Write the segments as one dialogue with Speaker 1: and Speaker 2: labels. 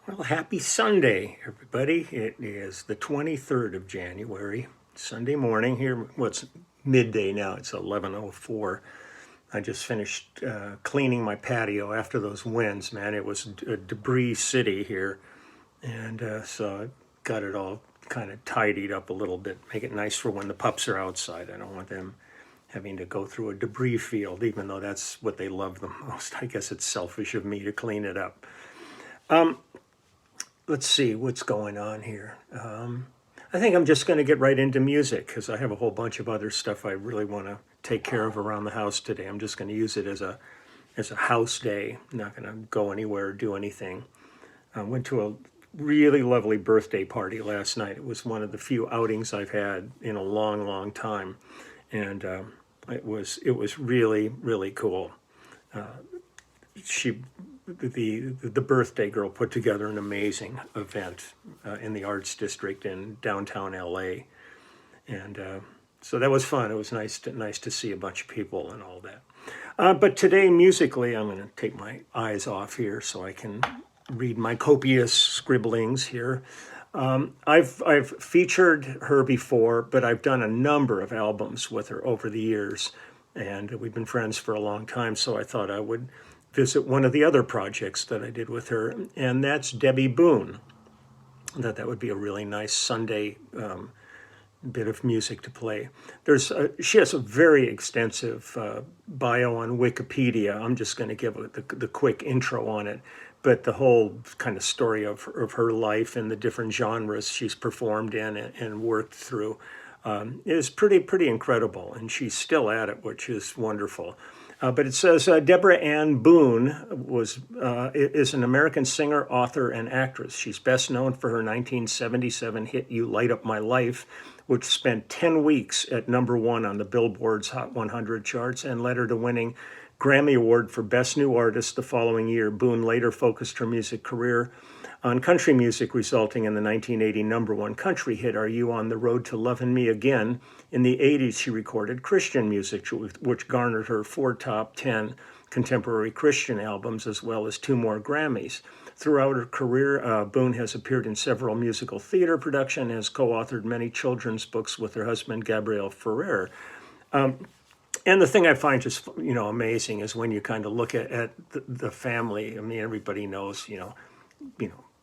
Speaker 1: Well, happy Sunday, everybody. It is the 23rd of January, Sunday morning here. Well, it's midday now. It's 11:04. I just finished cleaning my patio after those winds, man. It was a debris city here. And so I got it all kind of tidied up a little bit, make it nice for when the pups are outside. I don't want them having to go through a debris field, even though that's what they love the most. I guess it's selfish of me to clean it up. Let's see what's going on here. I think I'm just going to get right into music because I have a whole bunch of other stuff I really want to take care of around the house today. I'm just going to use it as a house day. I'm not going to go anywhere or do anything. I went to a really lovely birthday party last night. It was one of the few outings I've had in a long, long time, and it was really cool. She the birthday girl put together an amazing event in the arts district in downtown LA, and so that was fun. It was nice to see a bunch of people and all that. But today, musically, I'm going to take my eyes off here so I can read my copious scribblings here. I've featured her before, but I've done a number of albums with her over the years, and we've been friends for a long time. So I thought I would visit one of the other projects that I did with her, and that's Debby Boone. That would be a really nice Sunday bit of music to play. She has a very extensive bio on Wikipedia. I'm just going to give the quick intro on it, but the whole kind of story of her life and the different genres she's performed in and worked through is pretty incredible, and she's still at it, which is wonderful. But it says Deborah Ann Boone is an American singer, author, and actress. She's best known for her 1977 hit "You Light Up My Life," which spent 10 weeks at #1 on the Billboard's Hot 100 charts and led her to winning Grammy Award for Best New Artist the following year. Boone later focused her music career on country music, resulting in the 1980 #1 country hit "Are You on the Road to Lovin' Me Again?" In the 80s, she recorded Christian music, which garnered her 4 top 10 contemporary Christian albums, as well as 2 more Grammys. Throughout her career, Boone has appeared in several musical theater productions and has co-authored many children's books with her husband, Gabriel Ferrer. And the thing I find just amazing is when you kind of look at the family. I mean, everybody knows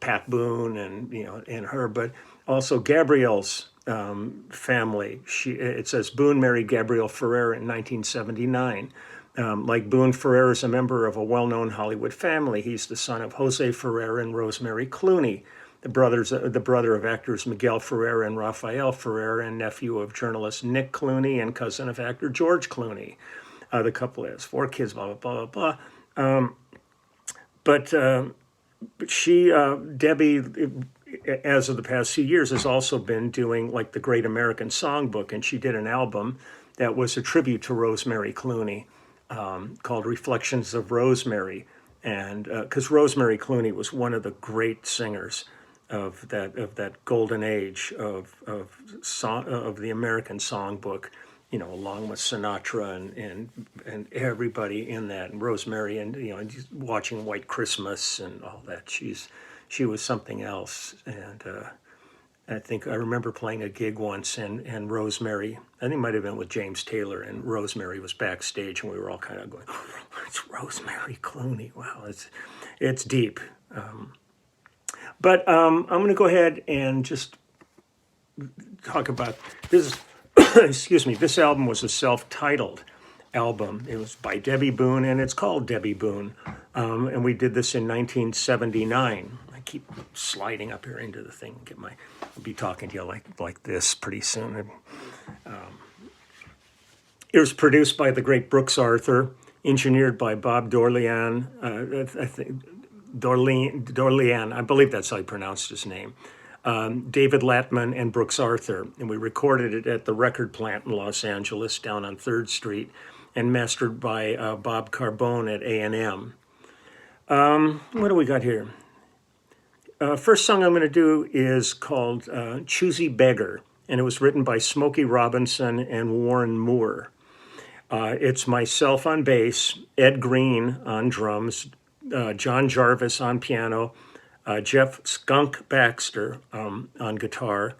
Speaker 1: Pat Boone and her, but also Gabrielle's family. It says Boone married Gabriel Ferrer in 1979. Like Boone, Ferrer is a member of a well-known Hollywood family. He's the son of Jose Ferrer and Rosemary Clooney, the brother of actors Miguel Ferrer and Rafael Ferrer, and nephew of journalist Nick Clooney and cousin of actor George Clooney. The couple has 4 kids, blah, blah, blah, blah. But Debbie, as of the past few years, has also been doing like the Great American Songbook, and she did an album that was a tribute to Rosemary Clooney called Reflections of Rosemary. And because Rosemary Clooney was one of the great singers of that golden age of the American Songbook, along with Sinatra and everybody in that, and Rosemary, and watching White Christmas and all that. She was something else, and I think I remember playing a gig once, and Rosemary, I think it might have been with James Taylor, and Rosemary was backstage, and we were all kind of going, "Oh, it's Rosemary Clooney! Wow, it's deep." But I'm going to go ahead and just talk about this. Excuse me. This album was a self-titled album. It was by Debby Boone, and it's called Debby Boone. And we did this in 1979. I keep sliding up here into the thing. I'll be talking to you like this pretty soon. It was produced by the great Brooks Arthur, engineered by Bob Dorlean. I think Dorlean, I believe that's how you pronounced his name. David Latman and Brooks Arthur, and we recorded it at the record plant in Los Angeles down on 3rd Street, and mastered by Bob Carbone at A&M. What do we got here? First song I'm going to do is called Choosy, Beggar, and it was written by Smokey Robinson and Warren Moore. It's myself on bass, Ed Green on drums, John Jarvis on piano, Jeff Skunk Baxter on guitar,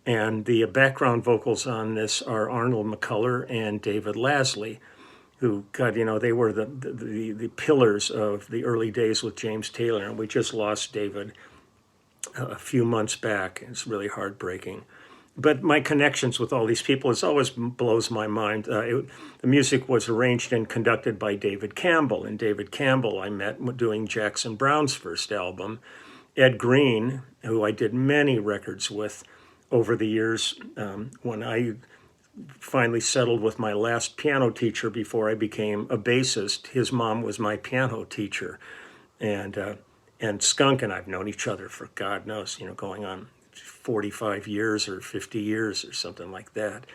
Speaker 1: and the background vocals on this are Arnold McCuller and David Lasley, who, God, they were the pillars of the early days with James Taylor, and we just lost David a few months back. It's really heartbreaking. But my connections with all these people, it always blows my mind. The music was arranged and conducted by David Campbell, and David Campbell I met doing Jackson Browne's first album. Ed Green, who I did many records with over the years, when I finally settled with my last piano teacher before I became a bassist, his mom was my piano teacher. And Skunk and I've known each other for God knows, going on 45 years or 50 years or something like that.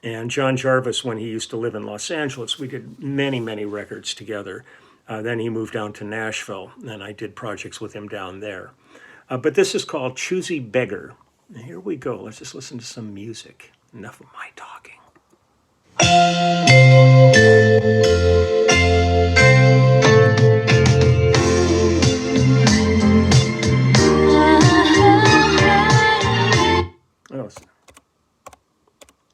Speaker 1: And John Jarvis, when he used to live in Los Angeles, we did many, many records together. Then he moved down to Nashville, and I did projects with him down there. But this is called Choosy, Beggar. And here we go. Let's just listen to some music. Enough of my talking.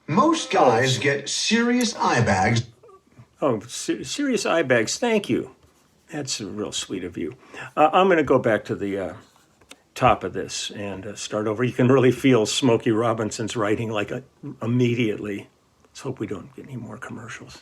Speaker 2: Most guys get serious eye bags.
Speaker 1: Oh, serious eye bags. Thank you. That's real sweet of you. I'm going to go back to the top of this and start over. You can really feel Smokey Robinson's writing like immediately. Let's hope we don't get any more commercials.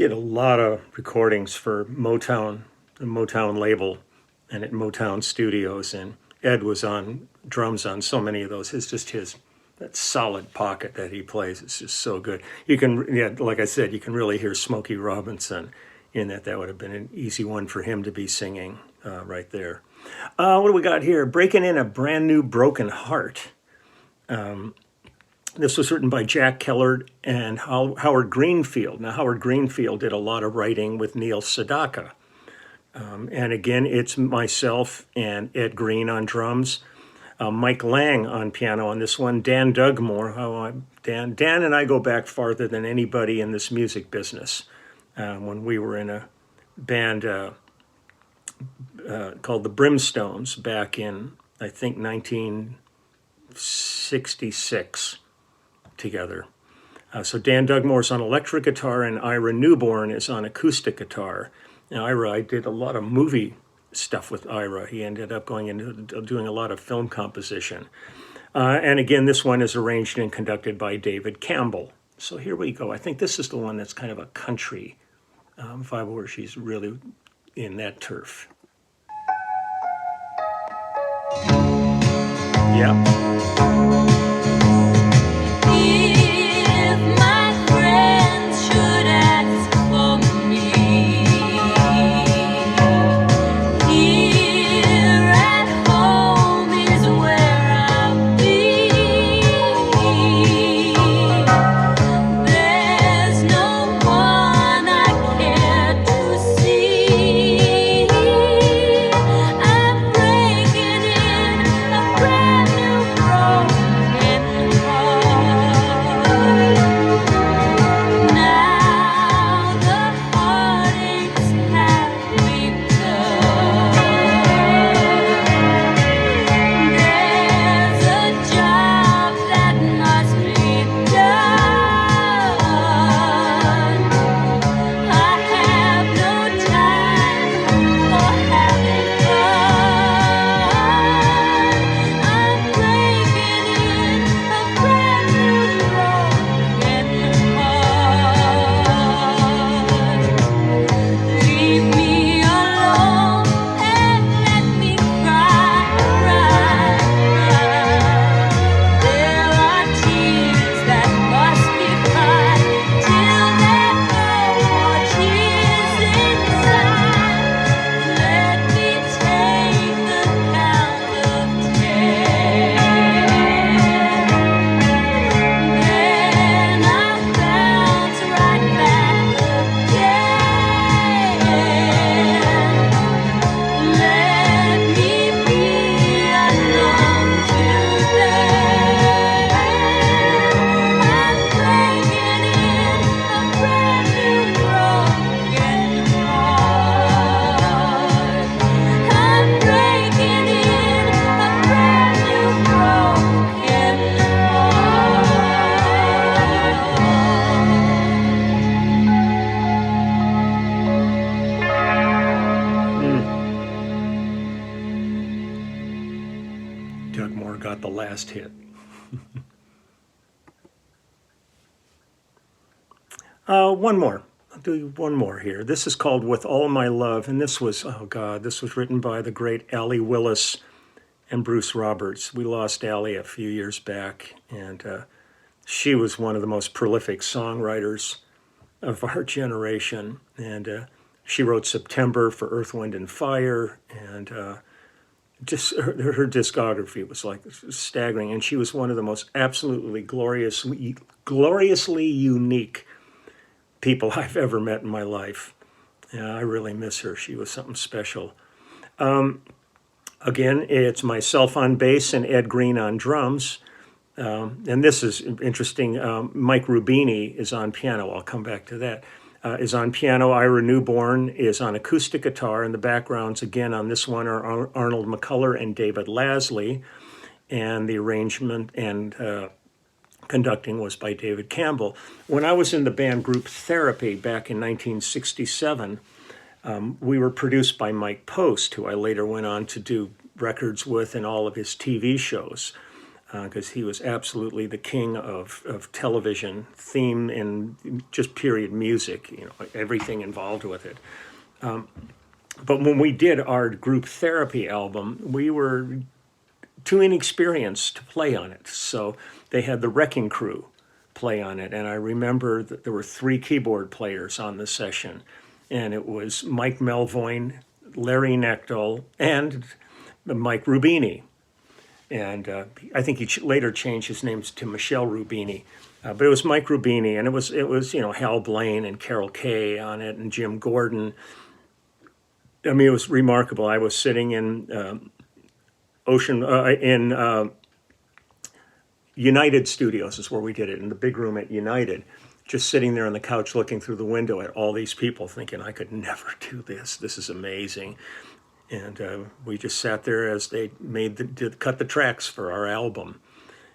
Speaker 1: did a lot of recordings for Motown, the Motown label, and at Motown Studios, and Ed was on drums on so many of those. It's just that solid pocket that he plays. It's just so good. You can, yeah, like I said, you can really hear Smokey Robinson in that. That would have been an easy one for him to be singing right there. What do we got here? Breaking in a Brand New Broken Heart. This was written by Jack Keller and Howard Greenfield. Now, Howard Greenfield did a lot of writing with Neil Sedaka. And again, it's myself and Ed Green on drums. Mike Lang on piano on this one. Dan Dugmore. Dan and I go back farther than anybody in this music business. When we were in a band called the Brimstones back in, I think, 1966 together. So Dan Dugmore's on electric guitar and Ira Newborn is on acoustic guitar. Now, I did a lot of movie stuff with Ira. He ended up going into doing a lot of film composition. And again, this one is arranged and conducted by David Campbell. So here we go. I think this is the one that's kind of a country vibe where she's really in that turf. Yeah. Got the last hit. One more. I'll do one more here. This is called With All My Love, and this was, oh God, this was written by the great Allie Willis and Bruce Roberts. We lost Allie a few years back, and she was one of the most prolific songwriters of our generation. And she wrote September for Earth, Wind, and Fire, and just her discography was like staggering, and she was one of the most absolutely gloriously unique people I've ever met in my life. Yeah, I really miss her. She was something special. Again, it's myself on bass and Ed Green on drums. And this is interesting. Mike Rubini is on piano. I'll come back to that. Is on piano. Ira Newborn is on acoustic guitar, and the backgrounds again on this one are Arnold McCullough and David Lasley, and the arrangement and conducting was by David Campbell. When I was in the band group Therapy back in 1967, we were produced by Mike Post, who I later went on to do records with and all of his TV shows. because he was absolutely the king of television theme and just period music, everything involved with it. But when we did our group therapy album, we were too inexperienced to play on it. So they had the Wrecking Crew play on it. And I remember that there were 3 keyboard players on the session. And it was Mike Melvoin, Larry Knechtel, and Mike Rubini. And I think he later changed his name to Michelle Rubini. But it was Mike Rubini, and it was Hal Blaine and Carol Kay on it, and Jim Gordon. I mean, it was remarkable. I was sitting in United Studios is where we did it, in the big room at United, just sitting there on the couch looking through the window at all these people thinking, I could never do this. This is amazing. And we just sat there as they cut the tracks for our album.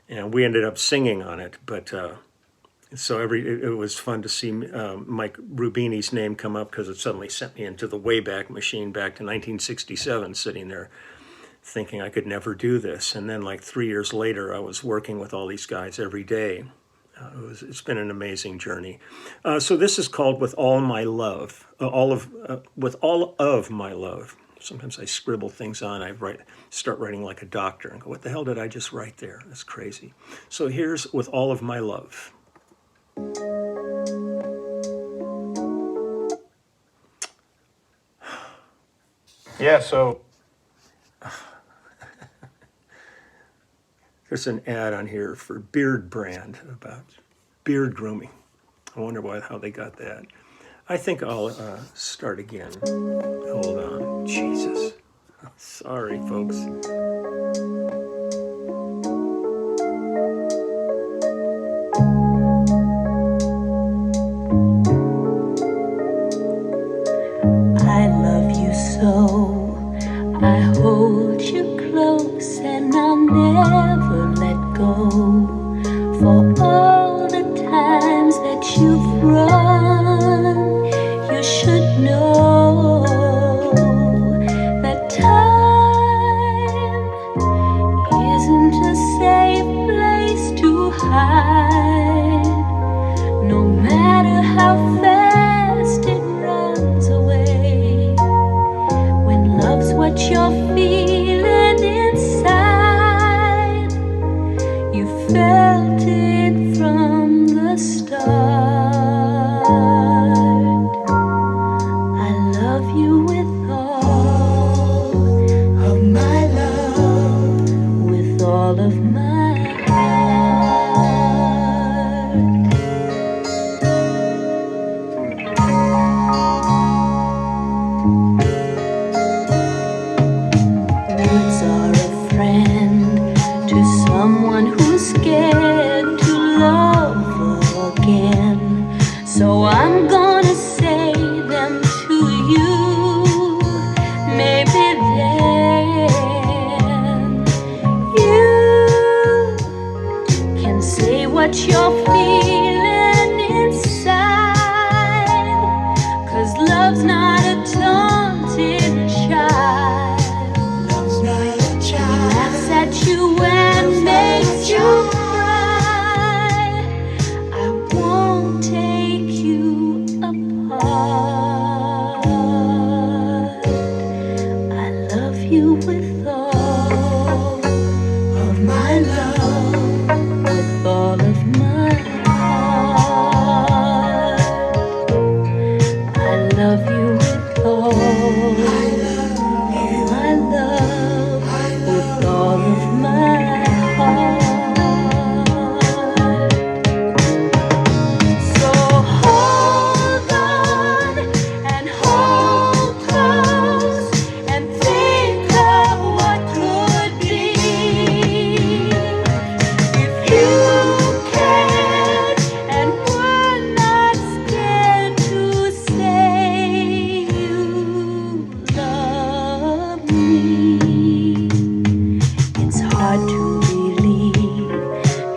Speaker 1: And we ended up singing on it. But so it was fun to see Mike Rubini's name come up, because it suddenly sent me into the Wayback Machine back to 1967, sitting there thinking I could never do this. And then like 3 years later, I was working with all these guys every day. It's been an amazing journey. So this is called With All My Love, With All of My Love. Sometimes I scribble things on. Start writing like a doctor and go, what the hell did I just write there? That's crazy. So here's With All of My Love. Yeah, so there's an ad on here for Beard Brand about beard grooming. I wonder how they got that. I think I'll start again. Hold on. Jesus. Sorry, folks.
Speaker 3: I love you so. I hold you close and I'll never let go. For all the times that you've run, you should know that time isn't a safe place to hide. No matter how fast it runs away, when love's what you're feeling inside, you felt it from the start. All of my heart. Words are a friend to someone who's scared to love again. So I'm gonna say them to you. Maybe what you're feeling inside, 'cause love's not a taunted child. Love's not a child. It laughs at you and makes you cry. I won't take you apart. I love you with all of my love, with all of my heart. I love you with all of my love, with all of my heart. So hold on and hold close and think of what could be. If you cared and were not scared to say you love me. It's hard to believe,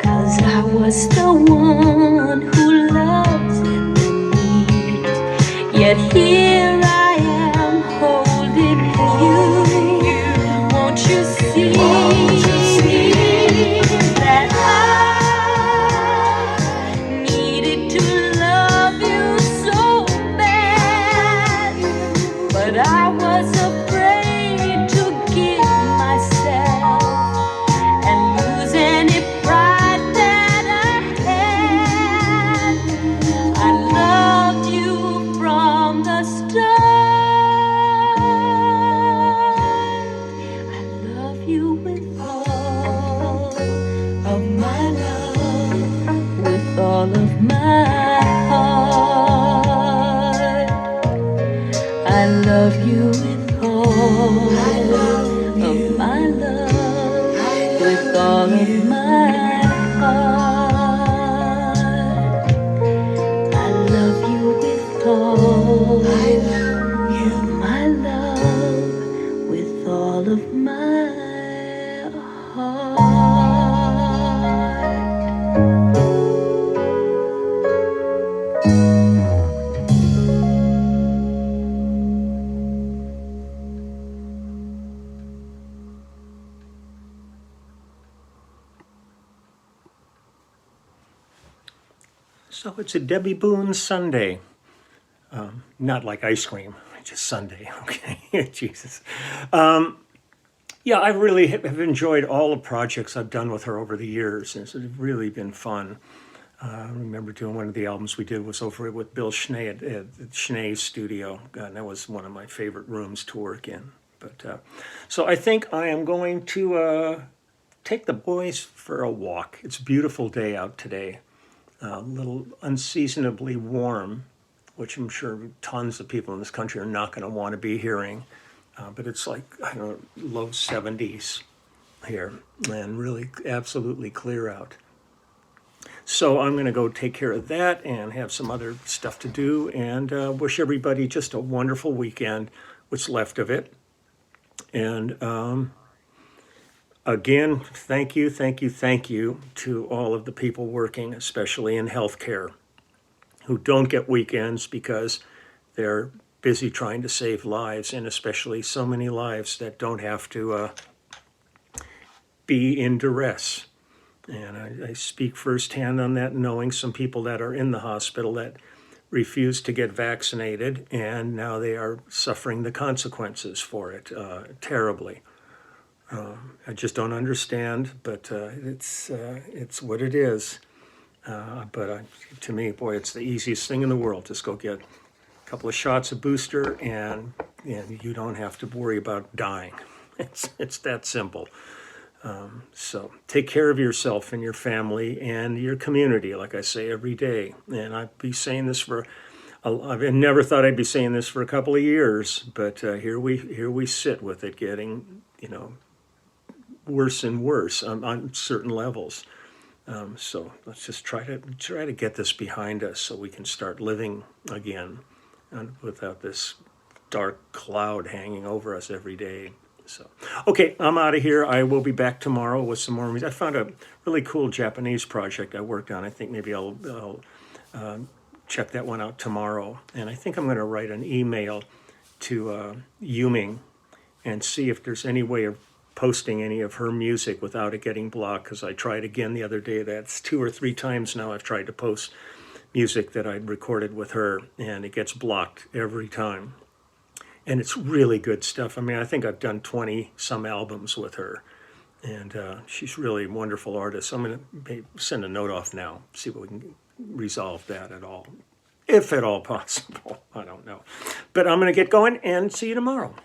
Speaker 3: 'cause I was the one who loves and needs. Yet here I am holding you. Won't you see? from the start. I love you with all of my love, with all of my heart. I love you with all of my love, with all of my heart. I love you with all of my love, with all of my heart.
Speaker 1: So it's a Debby Boone Sunday. Not like ice cream, just Sunday, okay? Jesus. Yeah, I really have enjoyed all the projects I've done with her over the years. It's really been fun. I remember doing one of the albums we did was over with Bill Schnee at Schnee's studio. God, that was one of my favorite rooms to work in. But so I think I am going to take the boys for a walk. It's a beautiful day out today. A little unseasonably warm, which I'm sure tons of people in this country are not going to want to be hearing. But it's like, I don't know, low 70s here and really absolutely clear out. So I'm going to go take care of that and have some other stuff to do and wish everybody just a wonderful weekend, what's left of it. And again, thank you to all of the people working, especially in healthcare, who don't get weekends because they're busy trying to save lives, and especially so many lives that don't have to be in duress. And I speak firsthand on that, knowing some people that are in the hospital that refused to get vaccinated, and now they are suffering the consequences for it terribly. I just don't understand, but it's what it is. But to me, boy, it's the easiest thing in the world. Just go get a couple of shots of booster, and you don't have to worry about dying. It's that simple. So take care of yourself and your family and your community, like I say every day. And I've been saying this I've never thought I'd be saying this for a couple of years, but here we sit with it getting, worse and worse on certain levels. So let's just try to get this behind us so we can start living again without this dark cloud hanging over us every day. So, okay, I'm out of here. I will be back tomorrow with some more music. I found a really cool Japanese project I worked on. I think maybe I'll check that one out tomorrow. And I think I'm going to write an email to Yuming and see if there's any way of posting any of her music without it getting blocked, because I tried again the other day. That's 2 or 3 times now I've tried to post music that I'd recorded with her, and it gets blocked every time. And it's really good stuff. I mean, I think I've done 20 some albums with her, and she's really a wonderful artist. So I'm going to send a note off now, see if we can resolve that at all, if at all possible. I don't know. But I'm going to get going and see you tomorrow.